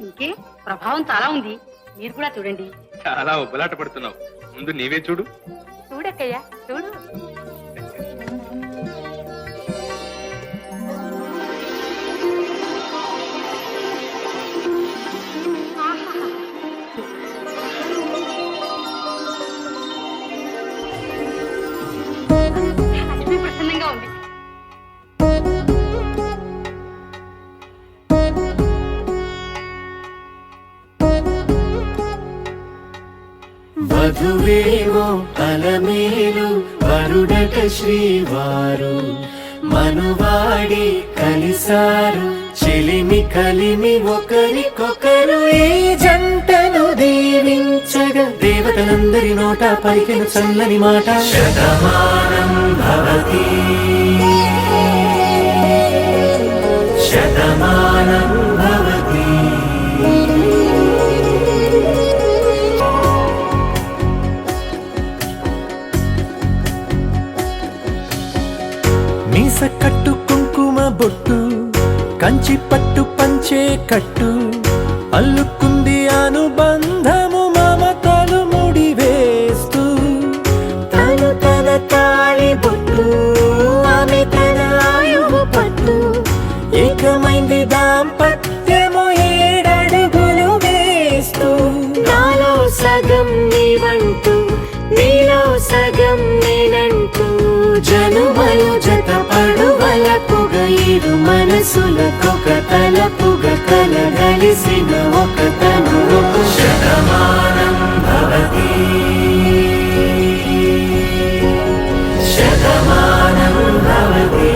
ఇంకే ప్రభావం చాలా ఉంది. మీరు కూడా చూడండి. చాలా ఉబ్బలాట పడుతున్నావు. ముందు నీవే చూడు. చూడక్కయ్యా చూడు. అతి ప్రసన్నంగా ఉంది. వధువేమో అలమేలు వరుడట శ్రీవారు మనువాడి కలిసారు చెలిమి కలిమి ఒకరికొకరు ఈ జంటను దీవించగా దేవతలందరి నోట పలికిన చల్లని మాట శతమానం భవతి శతమానం భవతి. మీస కట్టు కుంకుమ బొట్టు కంచి పట్టు పంచే కట్టు అల్లుకుంది అనుబంధము మమతలు ముడి వేస్తూ తను తన తాళి బొట్టు ఆమె తన ఆయువు పట్టు ఏకమైంది దాంపత్యము 7 అడుగులు వేస్తూ నాలో సగం నీవంటూ నీలో సగం నేనంటూ జనుమలు జత పడువలపుగ ఇరు మనసులకొక తలపుగ కలగలిసిన ఒక తను శతమానం భవతి శతమానం భవతి.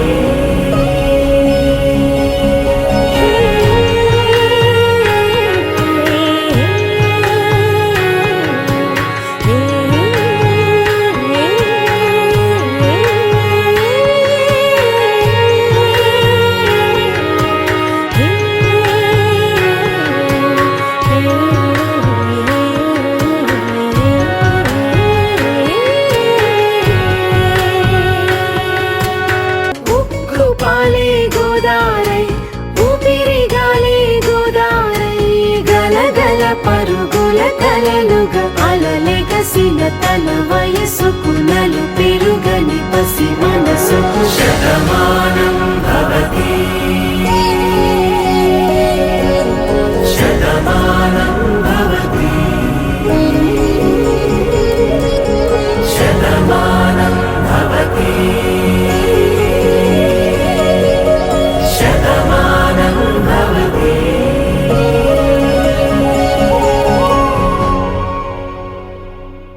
గోదారై ఊపిరి గాలి గోదారై గలగల పరుగుల కలలుగా అలలెగసిన తన వయసుకు నలు పెరుగని పసి మనసుకు శతమానం భవతి